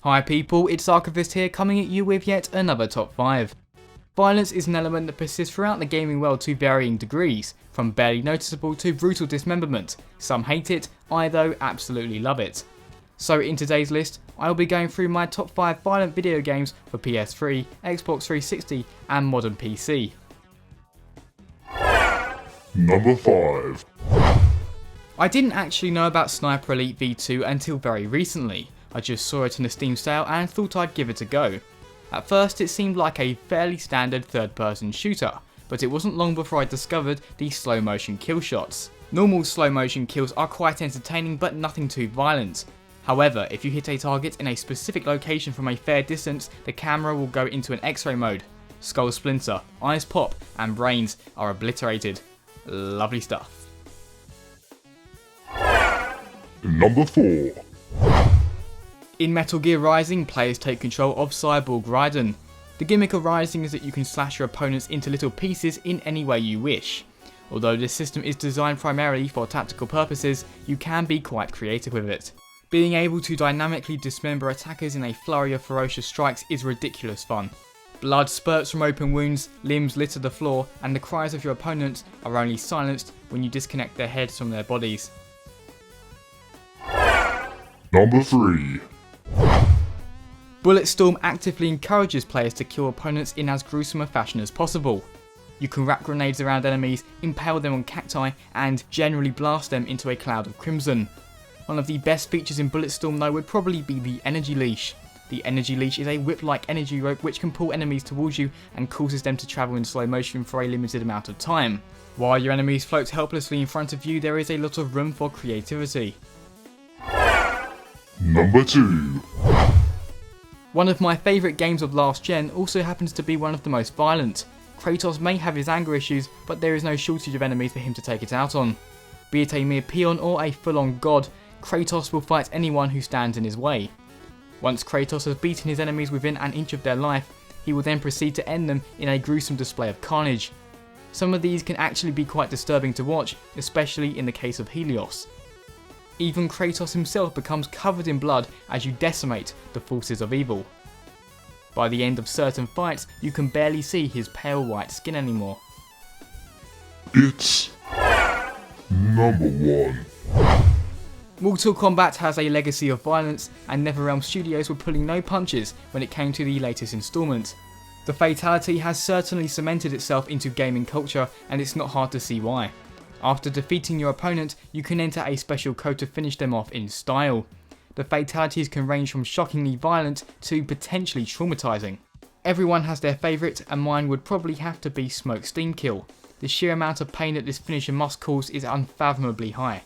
Hi people, it's Archivist here coming at you with yet another top 5. Violence is an element that persists throughout the gaming world to varying degrees, from barely noticeable to brutal dismemberment. Some hate it, I though absolutely love it. So in today's list, I will be going through my top 5 violent video games for PS3, Xbox 360 and modern PC. Number 5. I didn't actually know about Sniper Elite V2 until very recently. I just saw it in a Steam sale and thought I'd give it a go. At first it seemed like a fairly standard third person shooter, but it wasn't long before I discovered the slow motion kill shots. Normal slow motion kills are quite entertaining but nothing too violent. However, if you hit a target in a specific location from a fair distance, the camera will go into an X-ray mode. Skulls splinter, eyes pop, and brains are obliterated. Lovely stuff. Number 4. In Metal Gear Rising, players take control of Cyborg Raiden. The gimmick of Rising is that you can slash your opponents into little pieces in any way you wish. Although this system is designed primarily for tactical purposes, you can be quite creative with it. Being able to dynamically dismember attackers in a flurry of ferocious strikes is ridiculous fun. Blood spurts from open wounds, limbs litter the floor, and the cries of your opponents are only silenced when you disconnect their heads from their bodies. Number 3. Bulletstorm actively encourages players to kill opponents in as gruesome a fashion as possible. You can wrap grenades around enemies, impale them on cacti, and generally blast them into a cloud of crimson. One of the best features in Bulletstorm though would probably be the Energy Leash. The Energy Leash is a whip-like energy rope which can pull enemies towards you and causes them to travel in slow motion for a limited amount of time. While your enemies float helplessly in front of you, there is a lot of room for creativity. Number 2. One of my favourite games of last gen also happens to be one of the most violent. Kratos may have his anger issues, but there is no shortage of enemies for him to take it out on. Be it a mere peon or a full-on god, Kratos will fight anyone who stands in his way. Once Kratos has beaten his enemies within an inch of their life, he will then proceed to end them in a gruesome display of carnage. Some of these can actually be quite disturbing to watch, especially in the case of Helios. Even Kratos himself becomes covered in blood as you decimate the forces of evil. By the end of certain fights, you can barely see his pale white skin anymore. It's number 1. Mortal Kombat has a legacy of violence, and NetherRealm Studios were pulling no punches when it came to the latest instalment. The fatality has certainly cemented itself into gaming culture, and it's not hard to see why. After defeating your opponent, you can enter a special code to finish them off in style. The fatalities can range from shockingly violent to potentially traumatizing. Everyone has their favourite, and mine would probably have to be Smoke Steam Kill. The sheer amount of pain that this finisher must cause is unfathomably high.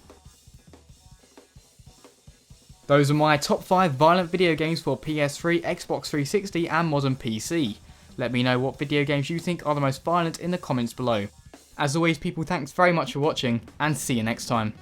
Those are my top 5 violent video games for PS3, Xbox 360 and modern PC. Let me know what video games you think are the most violent in the comments below. As always people, thanks very much for watching and see you next time.